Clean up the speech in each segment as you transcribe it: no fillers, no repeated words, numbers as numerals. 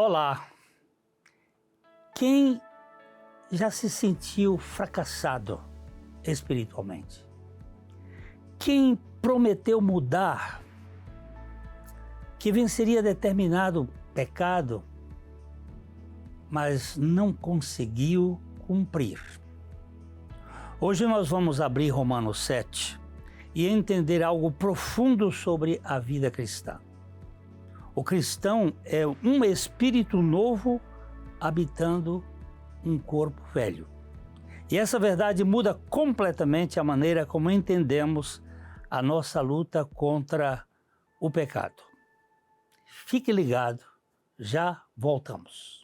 Olá! Quem já se sentiu fracassado espiritualmente? Quem prometeu mudar, que venceria determinado pecado, mas não conseguiu cumprir? Hoje nós vamos abrir Romanos 7 e entender algo profundo sobre a vida cristã. O cristão é um espírito novo habitando um corpo velho. E essa verdade muda completamente a maneira como entendemos a nossa luta contra o pecado. Fique ligado, já voltamos.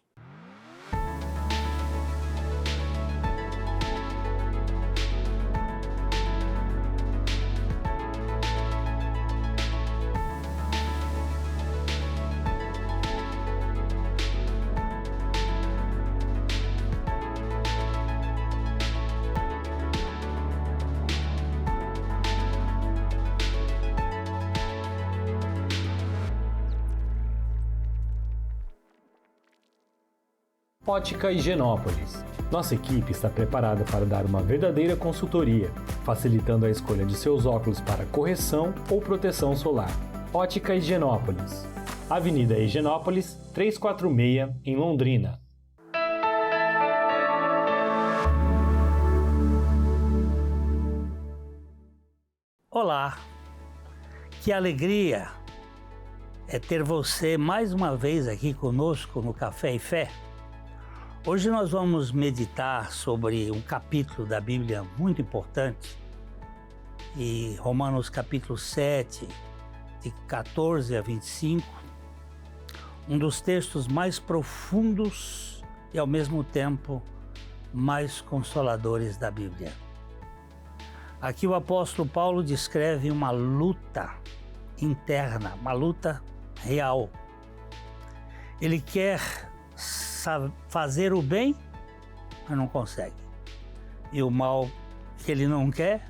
Ótica Higienópolis. Nossa equipe está preparada para dar uma verdadeira consultoria, facilitando a escolha de seus óculos para correção ou proteção solar. Ótica Higienópolis. Avenida Higienópolis, 346, em Londrina. Olá! Que alegria é ter você mais uma vez aqui conosco no Café e Fé. Hoje nós vamos meditar sobre um capítulo da Bíblia muito importante, e Romanos capítulo 7, de 14 a 25, um dos textos mais profundos e ao mesmo tempo mais consoladores da Bíblia. Aqui o apóstolo Paulo descreve uma luta interna, uma luta real. Ele quer fazer o bem, mas não consegue. E o mal que ele não quer,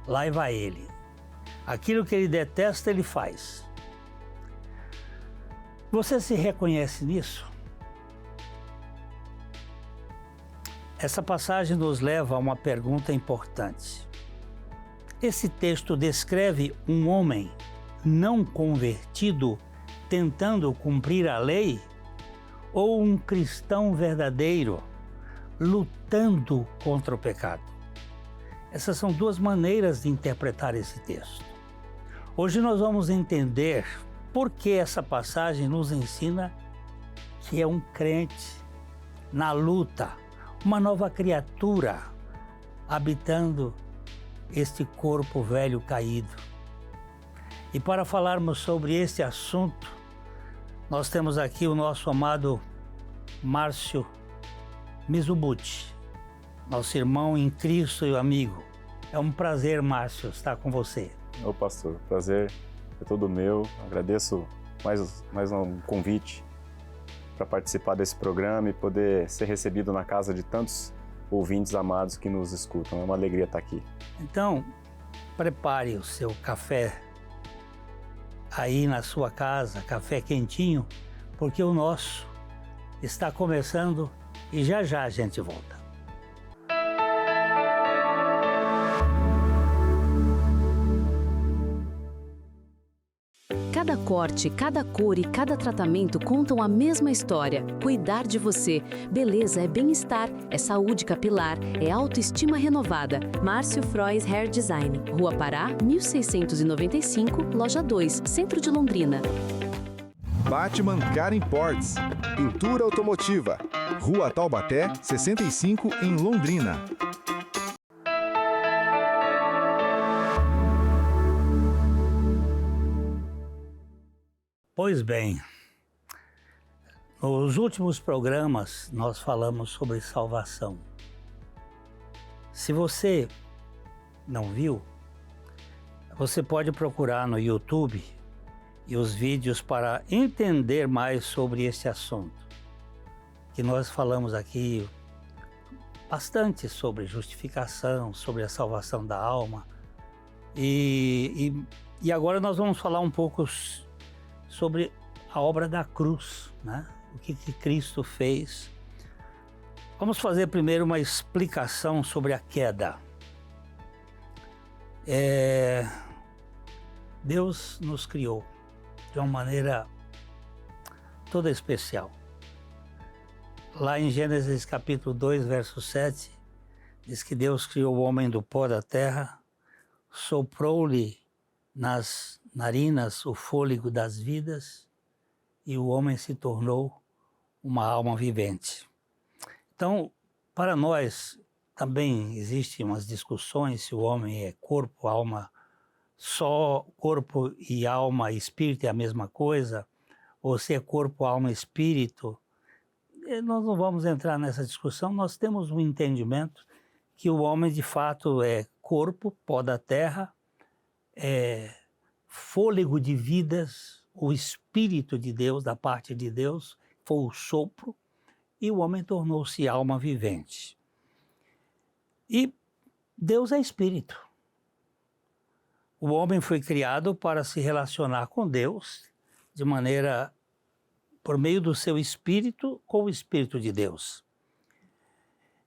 lá vai ele. Aquilo que ele detesta, ele faz. Você se reconhece nisso? Essa passagem nos leva a uma pergunta importante. Esse texto descreve um homem não convertido tentando cumprir a lei, ou um cristão verdadeiro lutando contra o pecado? Essas são duas maneiras de interpretar esse texto. Hoje nós vamos entender por que essa passagem nos ensina que é um crente na luta, uma nova criatura habitando este corpo velho caído. E para falarmos sobre este assunto, nós temos aqui o nosso amado Márcio Mizubuchi, nosso irmão em Cristo e amigo. É um prazer, Márcio, estar com você. Ô pastor, prazer é todo meu. Agradeço mais um convite para participar desse programa e poder ser recebido na casa de tantos ouvintes amados que nos escutam. É uma alegria estar aqui. Então, prepare o seu café aí na sua casa, café quentinho, porque o nosso está começando e já a gente volta. Cada corte, cada cor e cada tratamento contam a mesma história. Cuidar de você. Beleza é bem-estar, é saúde capilar, é autoestima renovada. Márcio Frois Hair Design. Rua Pará, 1695, Loja 2, Centro de Londrina. Batman Car Imports. Pintura automotiva. Rua Taubaté, 65, em Londrina. Pois bem, nos últimos programas nós falamos sobre salvação. Se você não viu, você pode procurar no YouTube e os vídeos para entender mais sobre esse assunto, que nós falamos aqui bastante sobre justificação, sobre a salvação da alma. E agora nós vamos falar um pouco sobre a obra da cruz, né? O que Cristo fez. Vamos fazer primeiro uma explicação sobre a queda. Deus nos criou de uma maneira toda especial. Lá em Gênesis capítulo 2, verso 7, diz que Deus criou o homem do pó da terra, soprou-lhe nas narinas o fôlego das vidas e o homem se tornou uma alma vivente. Então, para nós também existem umas discussões se o homem é corpo, alma, só corpo e alma e espírito é a mesma coisa, ou se é corpo, alma e espírito. Nós não vamos entrar nessa discussão, nós temos um entendimento que o homem de fato é corpo, pó da terra, é fôlego de vidas, o Espírito de Deus, da parte de Deus, foi o sopro, e o homem tornou-se alma vivente. E Deus é Espírito. O homem foi criado para se relacionar com Deus de maneira, por meio do seu Espírito, com o Espírito de Deus.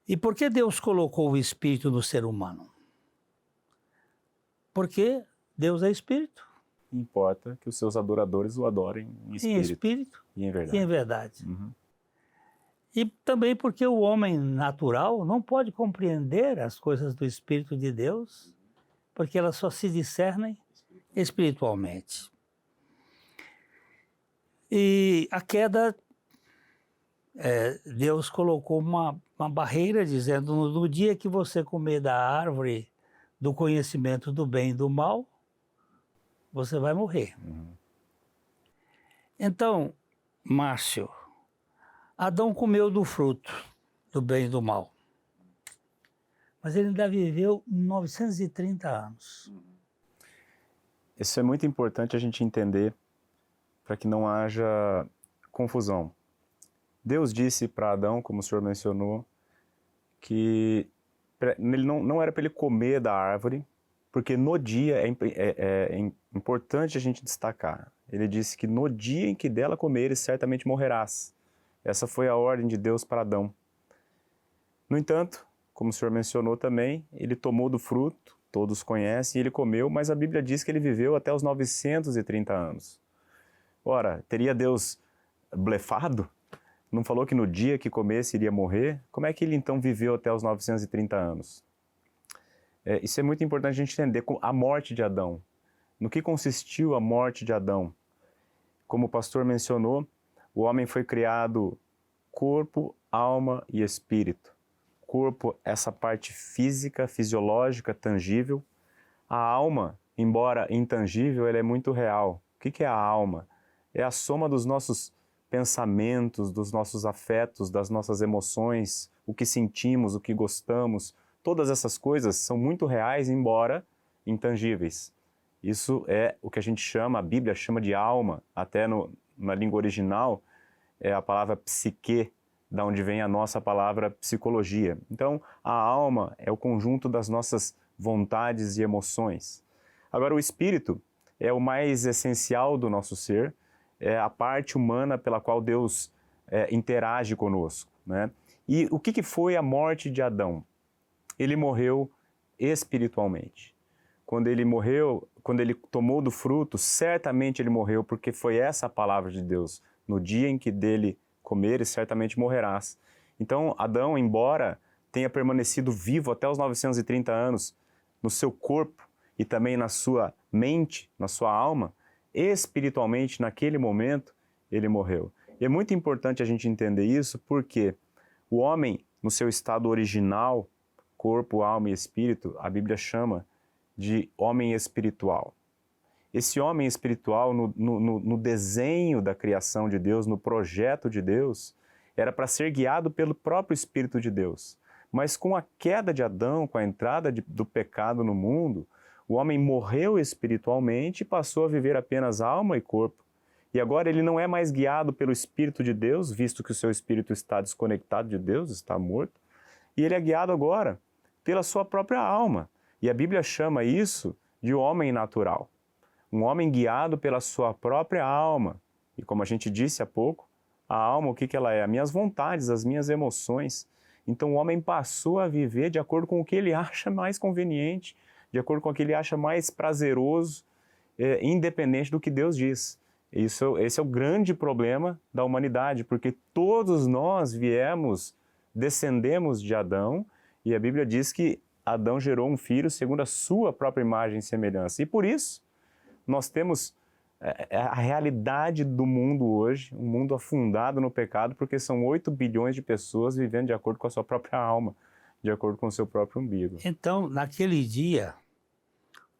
E por que Deus colocou o Espírito no ser humano? Porque Deus é Espírito. Importa que os seus adoradores o adorem em espírito e em verdade. E em verdade. E também porque o homem natural não pode compreender as coisas do Espírito de Deus, porque elas só se discernem espiritualmente. E a queda, Deus colocou uma barreira dizendo, no dia que você comer da árvore do conhecimento do bem e do mal, você vai morrer. Então, Márcio, Adão comeu do fruto do bem e do mal. Mas ele ainda viveu 930 anos. Isso é muito importante a gente entender para que não haja confusão. Deus disse para Adão, como o senhor mencionou, que ele não era para ele comer da árvore, porque no dia, é importante a gente destacar, ele disse que no dia em que dela comeres, certamente morrerás. Essa foi a ordem de Deus para Adão. No entanto, como o senhor mencionou também, ele tomou do fruto, todos conhecem, e ele comeu, mas a Bíblia diz que ele viveu até os 930 anos. Ora, teria Deus blefado? Não falou que no dia que comesse iria morrer? Como é que ele então viveu até os 930 anos? Isso é muito importante a gente entender a morte de Adão. No que consistiu a morte de Adão? Como o pastor mencionou, o homem foi criado corpo, alma e espírito. Corpo, essa parte física, fisiológica, tangível. A alma, embora intangível, ela é muito real. O que é a alma? É a soma dos nossos pensamentos, dos nossos afetos, das nossas emoções, o que sentimos, o que gostamos. Todas essas coisas são muito reais, embora intangíveis. Isso é o que a gente chama, a Bíblia chama de alma, até na língua original, é a palavra psique, da onde vem a nossa palavra psicologia. Então, a alma é o conjunto das nossas vontades e emoções. Agora, o espírito é o mais essencial do nosso ser, é a parte humana pela qual Deus interage conosco, né? E o que foi a morte de Adão? Ele morreu espiritualmente. Quando ele morreu, quando ele tomou do fruto, certamente ele morreu, porque foi essa a palavra de Deus. No dia em que dele comeres, certamente morrerás. Então, Adão, embora tenha permanecido vivo até os 930 anos, no seu corpo e também na sua mente, na sua alma, espiritualmente, naquele momento, ele morreu. E é muito importante a gente entender isso, porque o homem, no seu estado original, corpo, alma e espírito, a Bíblia chama de homem espiritual. Esse homem espiritual, no desenho da criação de Deus, no projeto de Deus, era para ser guiado pelo próprio Espírito de Deus. Mas com a queda de Adão, com a entrada do pecado no mundo, o homem morreu espiritualmente e passou a viver apenas alma e corpo. E agora ele não é mais guiado pelo Espírito de Deus, visto que o seu espírito está desconectado de Deus, está morto. E ele é guiado agora pela sua própria alma. E a Bíblia chama isso de homem natural. Um homem guiado pela sua própria alma. E como a gente disse há pouco, a alma, o que ela é? As minhas vontades, as minhas emoções. Então o homem passou a viver de acordo com o que ele acha mais conveniente, de acordo com o que ele acha mais prazeroso, independente do que Deus diz. Esse é o grande problema da humanidade, porque todos nós descendemos de Adão, e a Bíblia diz que Adão gerou um filho segundo a sua própria imagem e semelhança. E por isso, nós temos a realidade do mundo hoje, um mundo afundado no pecado, porque são 8 bilhões de pessoas vivendo de acordo com a sua própria alma, de acordo com o seu próprio umbigo. Então, naquele dia,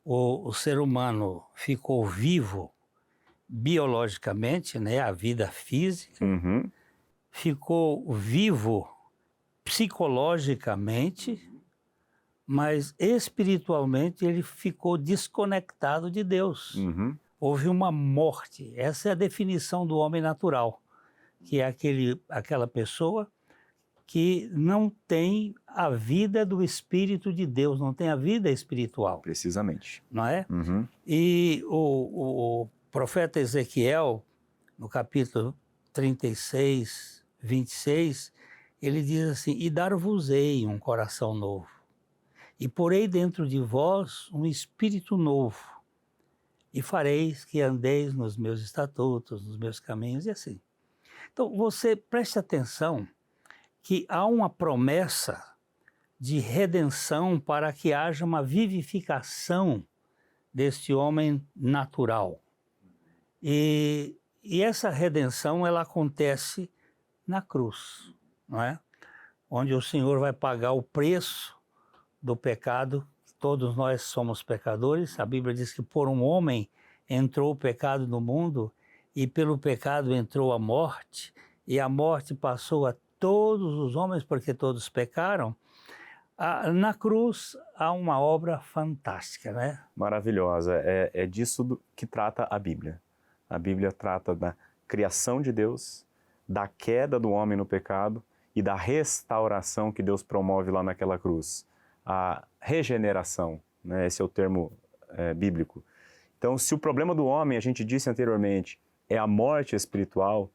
o ser humano ficou vivo biologicamente, né, a vida física, ficou vivo psicologicamente, mas espiritualmente ele ficou desconectado de Deus. Houve uma morte. Essa é a definição do homem natural, que é aquela pessoa que não tem a vida do Espírito de Deus, não tem a vida espiritual. Precisamente. Não é? E o profeta Ezequiel, no capítulo 36, 26, ele diz assim: e dar-vos-ei um coração novo, e porei dentro de vós um espírito novo, e fareis que andeis nos meus estatutos, nos meus caminhos, e assim. Então, você preste atenção que há uma promessa de redenção para que haja uma vivificação deste homem natural. E essa redenção, ela acontece na cruz, não é? Onde o Senhor vai pagar o preço do pecado. Todos nós somos pecadores. A Bíblia diz que por um homem entrou o pecado no mundo, e pelo pecado entrou a morte, e a morte passou a todos os homens, porque todos pecaram. Na cruz há uma obra fantástica, né? Maravilhosa. É disso que trata a Bíblia. A Bíblia trata da criação de Deus, da queda do homem no pecado e da restauração que Deus promove lá naquela cruz. A regeneração, né? Esse é o termo bíblico. Então, se o problema do homem, a gente disse anteriormente, é a morte espiritual,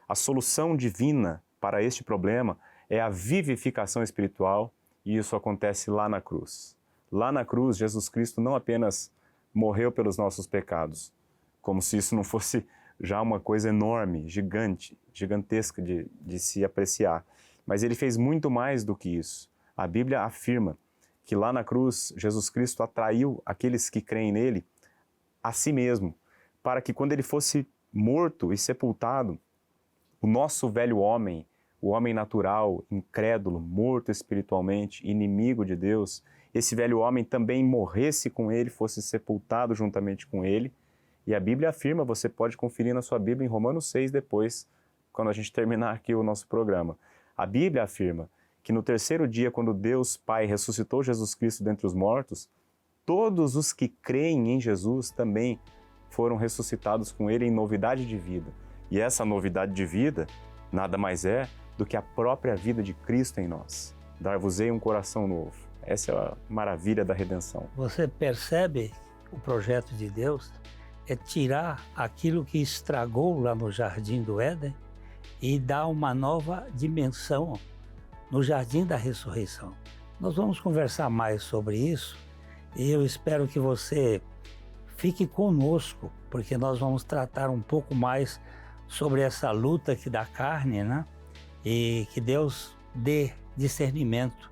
a solução divina para este problema é a vivificação espiritual, e isso acontece lá na cruz. Lá na cruz, Jesus Cristo não apenas morreu pelos nossos pecados, como se isso não fosse já uma coisa enorme, gigantesca de se apreciar, mas ele fez muito mais do que isso. A Bíblia afirma que lá na cruz, Jesus Cristo atraiu aqueles que creem nele a si mesmo, para que quando ele fosse morto e sepultado, o nosso velho homem, o homem natural, incrédulo, morto espiritualmente, inimigo de Deus, esse velho homem também morresse com ele, fosse sepultado juntamente com ele. E a Bíblia afirma, você pode conferir na sua Bíblia em Romanos 6 depois, quando a gente terminar aqui o nosso programa. A Bíblia afirma que no terceiro dia, quando Deus Pai ressuscitou Jesus Cristo dentre os mortos, todos os que creem em Jesus também foram ressuscitados com ele em novidade de vida. E essa novidade de vida nada mais é do que a própria vida de Cristo em nós. Dar-vos-ei um coração novo. Essa é a maravilha da redenção. Você percebe o projeto de Deus é tirar aquilo que estragou lá no Jardim do Éden e dar uma nova dimensão no Jardim da Ressurreição. Nós vamos conversar mais sobre isso e eu espero que você fique conosco, porque nós vamos tratar um pouco mais sobre essa luta aqui da carne, né? E que Deus dê discernimento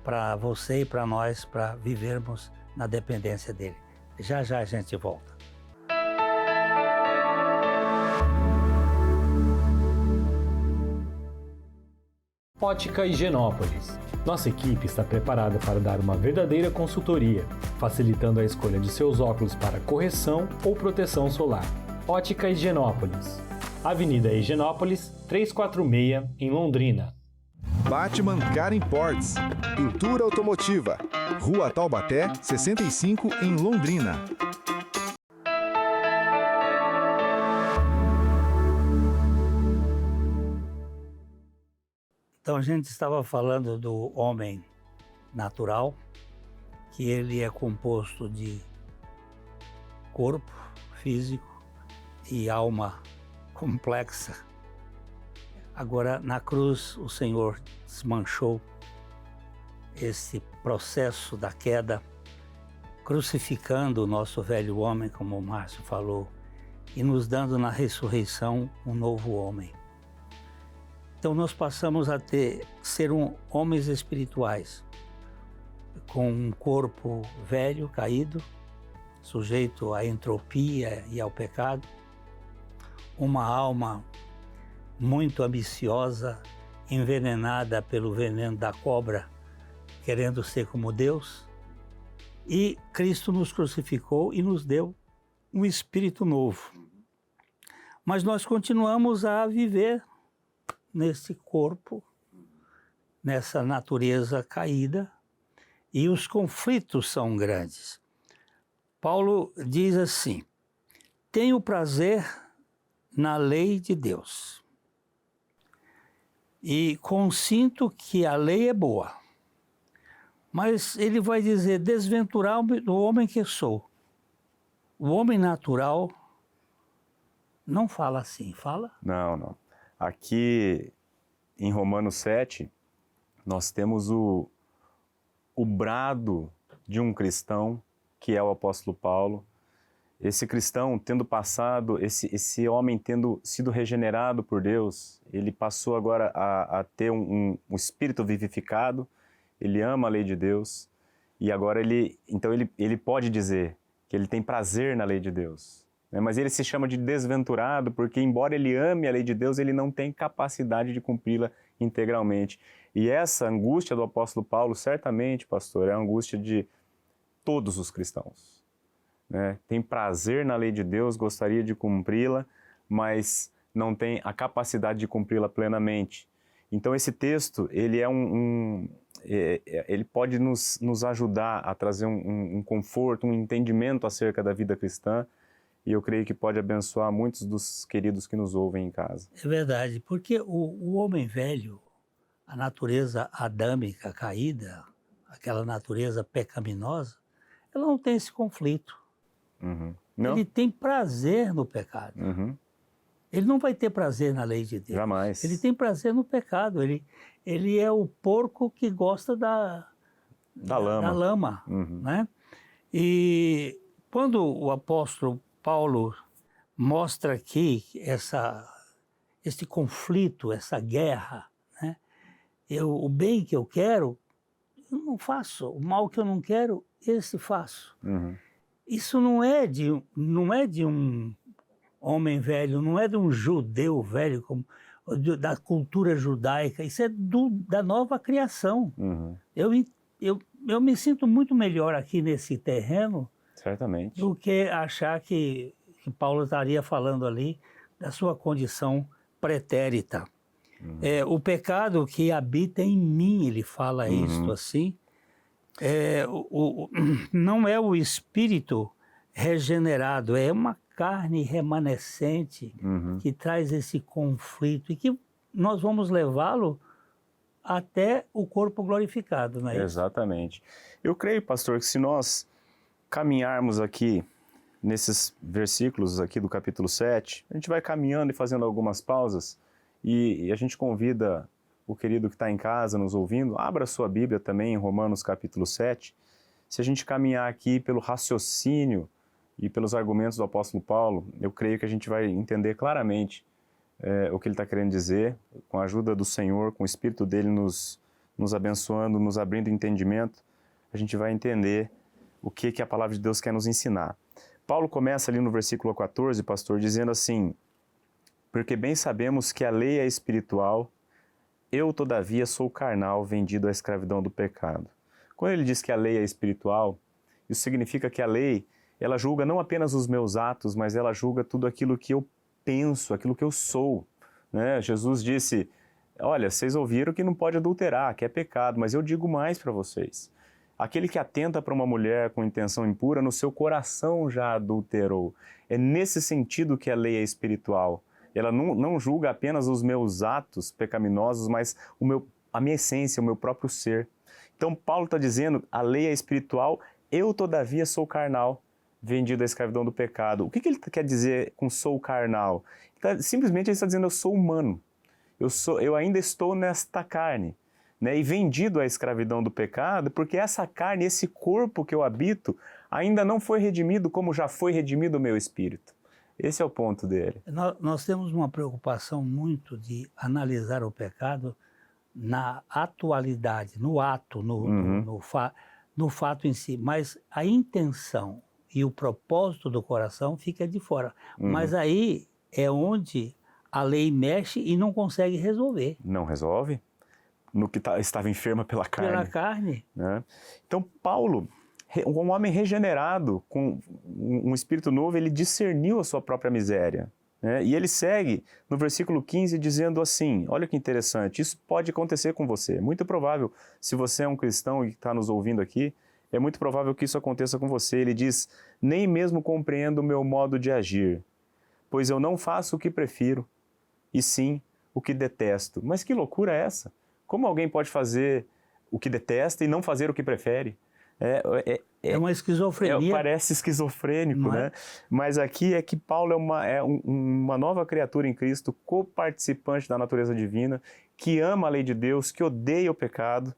para você e para nós, para vivermos na dependência dele. Já já a gente volta. Ótica Higienópolis. Nossa equipe está preparada para dar uma verdadeira consultoria, facilitando a escolha de seus óculos para correção ou proteção solar. Ótica Higienópolis. Avenida Higienópolis, 346, em Londrina. Batman Car Imports. Pintura automotiva. Rua Taubaté, 65, em Londrina. Então a gente estava falando do homem natural, que ele é composto de corpo físico e alma complexa. Agora, na cruz, o Senhor desmanchou esse processo da queda, crucificando o nosso velho homem, como o Márcio falou, e nos dando na ressurreição um novo homem. Então nós passamos a ser homens espirituais, com um corpo velho, caído, sujeito à entropia e ao pecado, uma alma muito ambiciosa, envenenada pelo veneno da cobra, querendo ser como Deus, e Cristo nos crucificou e nos deu um espírito novo. Mas nós continuamos a viver nesse corpo, nessa natureza caída, e os conflitos são grandes. Paulo diz assim: tenho prazer na lei de Deus e consinto que a lei é boa. Mas ele vai dizer, desventurado do homem que sou. O homem natural não fala assim, fala? Não. Aqui em Romanos 7, nós temos o brado de um cristão, que é o apóstolo Paulo. Esse cristão tendo passado, esse homem tendo sido regenerado por Deus, ele passou agora a ter um espírito vivificado, ele ama a lei de Deus, e agora ele pode dizer que ele tem prazer na lei de Deus. Mas ele se chama de desventurado porque, embora ele ame a lei de Deus, ele não tem capacidade de cumpri-la integralmente. E essa angústia do apóstolo Paulo, certamente, pastor, é a angústia de todos os cristãos. Tem prazer na lei de Deus, gostaria de cumpri-la, mas não tem a capacidade de cumpri-la plenamente. Então esse texto, ele é ele pode nos ajudar a trazer um conforto, um entendimento acerca da vida cristã, e eu creio que pode abençoar muitos dos queridos que nos ouvem em casa. É verdade, porque o homem velho, a natureza adâmica caída, aquela natureza pecaminosa, ela não tem esse conflito. Uhum. Não? Ele tem prazer no pecado. Uhum. Ele não vai ter prazer na lei de Deus. Jamais. Ele tem prazer no pecado. Ele é o porco que gosta da lama. Uhum. Né? E quando o apóstolo Paulo mostra aqui esse conflito, essa guerra, né? O bem que eu quero, eu não faço. O mal que eu não quero, esse faço. Uhum. Isso não é de um homem velho, não é de um judeu velho, da cultura judaica, isso é da nova criação. Uhum. Eu me sinto muito melhor aqui nesse terreno, certamente, do que achar que Paulo estaria falando ali da sua condição pretérita. Uhum. O pecado que habita em mim, ele fala isto assim, não é o espírito regenerado, é uma carne remanescente que traz esse conflito e que nós vamos levá-lo até o corpo glorificado, não é isso? Exatamente. Eu creio, pastor, que se nós caminharmos aqui nesses versículos aqui do capítulo 7, a gente vai caminhando e fazendo algumas pausas e a gente convida o querido que está em casa nos ouvindo, abra sua Bíblia também em Romanos capítulo 7. Se a gente caminhar aqui pelo raciocínio e pelos argumentos do apóstolo Paulo, eu creio que a gente vai entender claramente o que ele está querendo dizer, com a ajuda do Senhor, com o Espírito dele nos abençoando, nos abrindo entendimento, a gente vai entender o que a palavra de Deus quer nos ensinar. Paulo começa ali no versículo 14, pastor, dizendo assim: porque bem sabemos que a lei é espiritual, eu todavia sou carnal, vendido à escravidão do pecado. Quando ele diz que a lei é espiritual, isso significa que a lei, ela julga não apenas os meus atos, mas ela julga tudo aquilo que eu penso, aquilo que eu sou. Né? Jesus disse, olha, vocês ouviram que não pode adulterar, que é pecado, mas eu digo mais para vocês. Aquele que atenta para uma mulher com intenção impura, no seu coração já adulterou. É nesse sentido que a lei é espiritual. Ela não julga apenas os meus atos pecaminosos, mas a minha essência, o meu próprio ser. Então Paulo está dizendo, a lei é espiritual, eu todavia sou carnal, vendido à escravidão do pecado. O que ele quer dizer com sou carnal? Ele simplesmente ele está dizendo, eu sou humano, eu ainda estou nesta carne, né? E vendido à escravidão do pecado, porque essa carne, esse corpo que eu habito, ainda não foi redimido como já foi redimido o meu espírito. Esse é o ponto dele. Nós temos uma preocupação muito de analisar o pecado na atualidade, no ato, no fato em si, mas a intenção e o propósito do coração fica de fora. Mas aí é onde a lei mexe e não consegue resolver. Não resolve? No que estava enferma pela carne. Pela carne. Né? Então, Paulo, um homem regenerado, com um espírito novo, ele discerniu a sua própria miséria. Né? E ele segue no versículo 15 dizendo assim, olha que interessante, isso pode acontecer com você. É muito provável, se você é um cristão e está nos ouvindo aqui, é muito provável que isso aconteça com você. Ele diz, nem mesmo compreendo o meu modo de agir, pois eu não faço o que prefiro, e sim o que detesto. Mas que loucura é essa? Como alguém pode fazer o que detesta e não fazer o que prefere? É uma esquizofrenia. Parece esquizofrênico, né? Mas aqui é que Paulo é uma nova criatura em Cristo, coparticipante da natureza divina, que ama a lei de Deus, que odeia o pecado,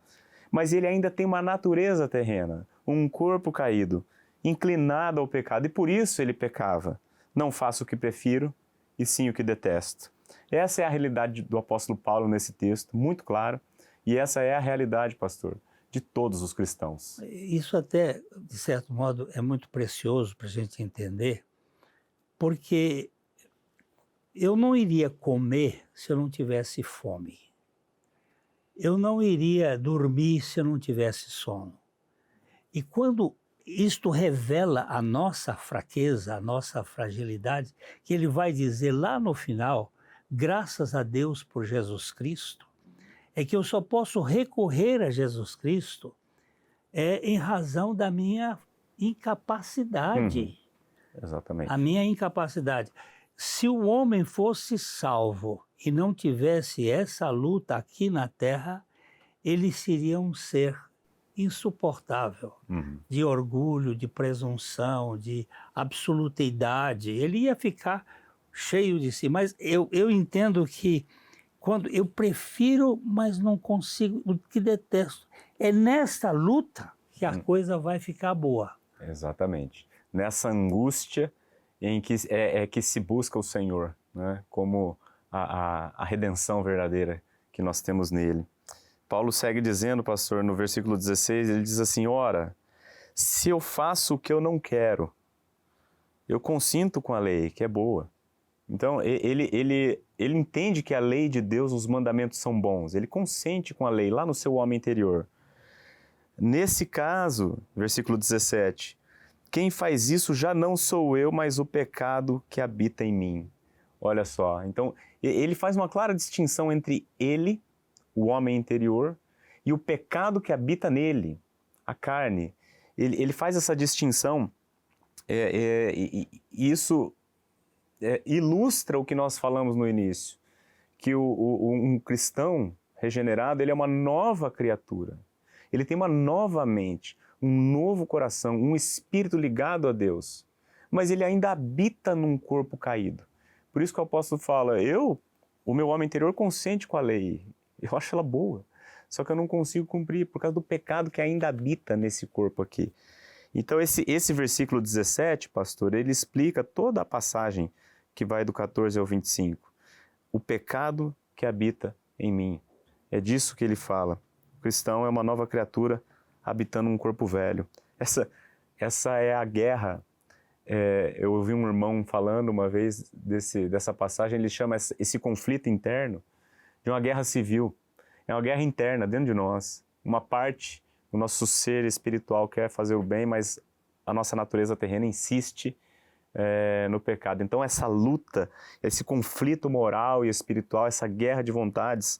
mas ele ainda tem uma natureza terrena, um corpo caído, inclinado ao pecado, e por isso ele pecava. Não faço o que prefiro, e sim o que detesto. Essa é a realidade do apóstolo Paulo nesse texto, muito claro, e essa é a realidade, pastor, de todos os cristãos. Isso até, de certo modo, é muito precioso para a gente entender, porque eu não iria comer se eu não tivesse fome. Eu não iria dormir se eu não tivesse sono. E quando isto revela a nossa fraqueza, a nossa fragilidade, que ele vai dizer lá no final, graças a Deus por Jesus Cristo, é que eu só posso recorrer a Jesus Cristo em razão da minha incapacidade. Exatamente. A minha incapacidade. Se o homem fosse salvo e não tivesse essa luta aqui na terra, ele seria um ser insuportável, de orgulho, de presunção, de absolutidade. Ele ia ficar cheio de si. Mas eu entendo que quando eu prefiro, mas não consigo, o que detesto, é nesta luta que a coisa vai ficar boa. Exatamente. Nessa angústia em que que se busca o Senhor, né? Como a redenção verdadeira que nós temos nele. Paulo segue dizendo, pastor, no versículo 16, ele diz assim, ora, se eu faço o que eu não quero, eu consinto com a lei, que é boa. Então, ele entende que a lei de Deus, os mandamentos são bons. Ele consente com a lei lá no seu homem interior. Nesse caso, versículo 17, quem faz isso já não sou eu, mas o pecado que habita em mim. Olha só, então, ele faz uma clara distinção entre ele, o homem interior, e o pecado que habita nele, a carne. Ele faz essa distinção, e isso ilustra o que nós falamos no início, que um cristão regenerado, ele é uma nova criatura. Ele tem uma nova mente, um novo coração, um espírito ligado a Deus. Mas ele ainda habita num corpo caído. Por isso que o apóstolo fala, o meu homem interior consente com a lei. Eu acho ela boa, só que eu não consigo cumprir por causa do pecado que ainda habita nesse corpo aqui. Então esse versículo 17, pastor, ele explica toda a passagem que vai do 14 ao 25. O pecado que habita em mim. É disso que ele fala. O cristão é uma nova criatura habitando um corpo velho. Essa é a guerra. Eu ouvi um irmão falando uma vez dessa passagem, ele chama esse conflito interno de uma guerra civil. É uma guerra interna dentro de nós. Uma parte do nosso ser espiritual quer fazer o bem, mas a nossa natureza terrena insiste no pecado. Então essa luta, esse conflito moral e espiritual, essa guerra de vontades,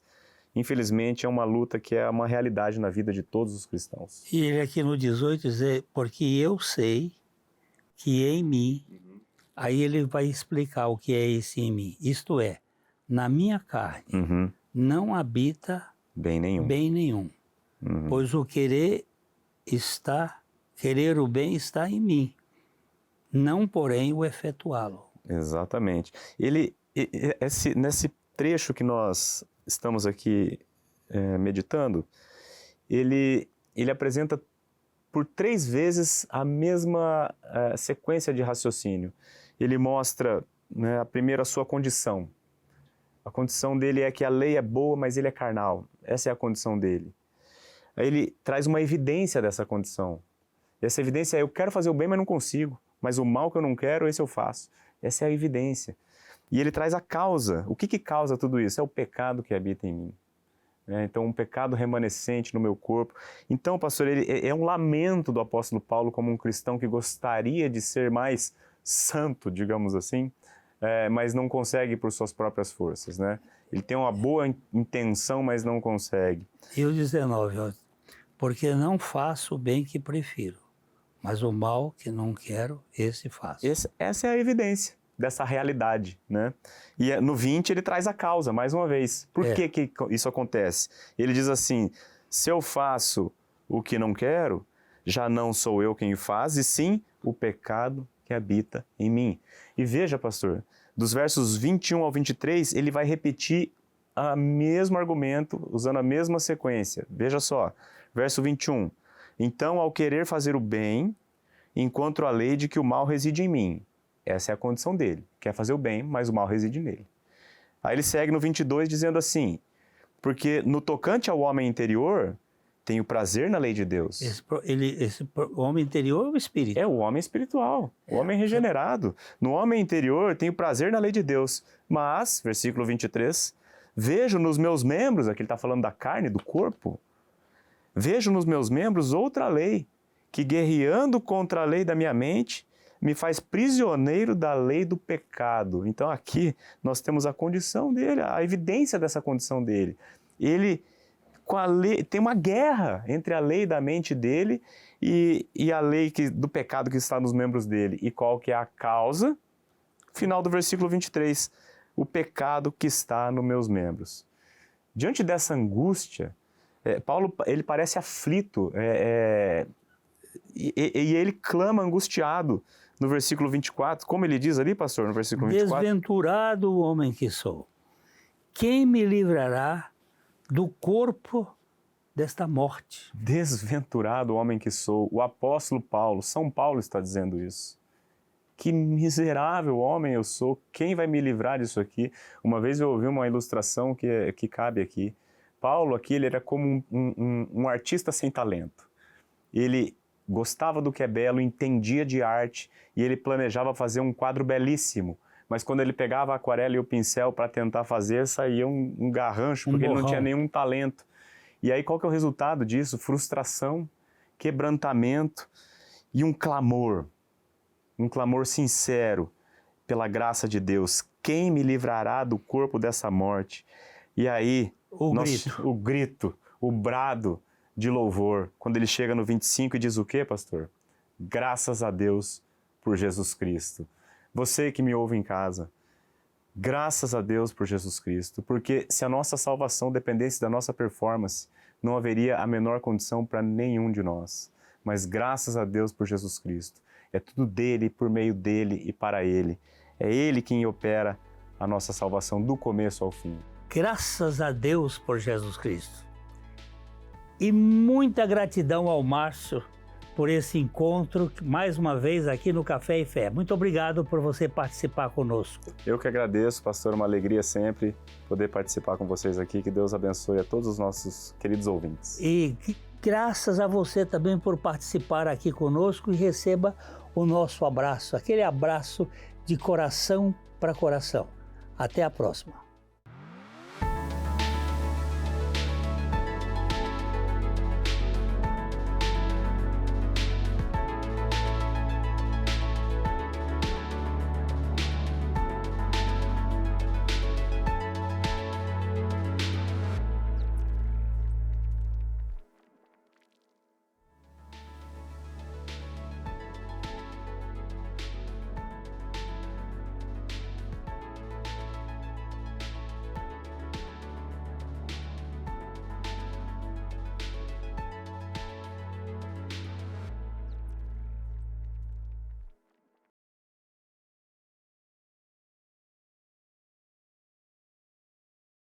infelizmente é uma luta que é uma realidade na vida de todos os cristãos. E ele aqui no 18 diz, porque eu sei que em mim, aí ele vai explicar o que é esse em mim, isto é, na minha carne, não habita bem nenhum. Pois o querer o bem está em mim, não porém o efetuá-lo. Exatamente. nesse trecho que nós estamos aqui meditando, ele apresenta por 3 vezes a mesma sequência de raciocínio. Ele mostra, né, a primeira, a sua condição. A condição dele é que a lei é boa, mas ele é carnal. Essa é a condição dele. Aí ele traz uma evidência dessa condição. Essa evidência é: eu quero fazer o bem, mas não consigo. Mas o mal que eu não quero, esse eu faço. Essa é a evidência. E ele traz a causa. O que causa tudo isso? É o pecado que habita em mim. Então, um pecado remanescente no meu corpo. Então, pastor, ele é um lamento do apóstolo Paulo como um cristão que gostaria de ser mais santo, digamos assim, mas não consegue por suas próprias forças, né? Ele tem uma boa intenção, mas não consegue. E o 19, ó, porque não faço o bem que prefiro, mas o mal que não quero, esse faço. Essa é a evidência dessa realidade, né? E no 20 ele traz a causa, mais uma vez. Por que isso acontece? Ele diz assim: se eu faço o que não quero, já não sou eu quem faz, e sim o pecado que habita em mim. E veja, pastor, dos versos 21 ao 23, ele vai repetir o mesmo argumento, usando a mesma sequência. Veja só, verso 21. Então, ao querer fazer o bem, encontro a lei de que o mal reside em mim. Essa é a condição dele. Quer fazer o bem, mas o mal reside nele. Aí ele segue no 22 dizendo assim: porque no tocante ao homem interior, tenho prazer na lei de Deus. Esse homem interior é o espírito. É o homem espiritual, o homem regenerado. No homem interior, tenho prazer na lei de Deus. Mas, versículo 23, vejo nos meus membros, aqui ele está falando da carne, do corpo, vejo nos meus membros outra lei, que guerreando contra a lei da minha mente, me faz prisioneiro da lei do pecado. Então aqui nós temos a condição dele, a evidência dessa condição dele. Ele, com a lei, tem uma guerra entre a lei da mente dele e a lei do pecado que está nos membros dele. E qual que é a causa? Final do versículo 23, o pecado que está nos meus membros. Diante dessa angústia, Paulo ele parece aflito e ele clama angustiado. No versículo 24, como ele diz ali, pastor, no versículo 24? Desventurado o homem que sou, quem me livrará do corpo desta morte? Desventurado o homem que sou. O apóstolo Paulo, São Paulo está dizendo isso. Que miserável homem eu sou, quem vai me livrar disso aqui? Uma vez eu ouvi uma ilustração que cabe aqui. Paulo aqui, ele era como um artista sem talento. Ele gostava do que é belo, entendia de arte e ele planejava fazer um quadro belíssimo. Mas quando ele pegava a aquarela e o pincel para tentar fazer, saía um garrancho, porque ele não tinha nenhum talento. E aí qual que é o resultado disso? Frustração, quebrantamento e um clamor sincero pela graça de Deus. Quem me livrará do corpo dessa morte? E aí o grito, o brado de louvor, quando ele chega no 25 e diz o quê, pastor? Graças a Deus por Jesus Cristo. Você que me ouve em casa, graças a Deus por Jesus Cristo, porque se a nossa salvação dependesse da nossa performance, não haveria a menor condição para nenhum de nós. Mas graças a Deus por Jesus Cristo. É tudo dele, por meio dele e para ele. É ele quem opera a nossa salvação do começo ao fim. Graças a Deus por Jesus Cristo. E muita gratidão ao Márcio por esse encontro, mais uma vez aqui no Café e Fé. Muito obrigado por você participar conosco. Eu que agradeço, pastor, uma alegria sempre poder participar com vocês aqui. Que Deus abençoe a todos os nossos queridos ouvintes. E graças a você também por participar aqui conosco e receba o nosso abraço, aquele abraço de coração para coração. Até a próxima.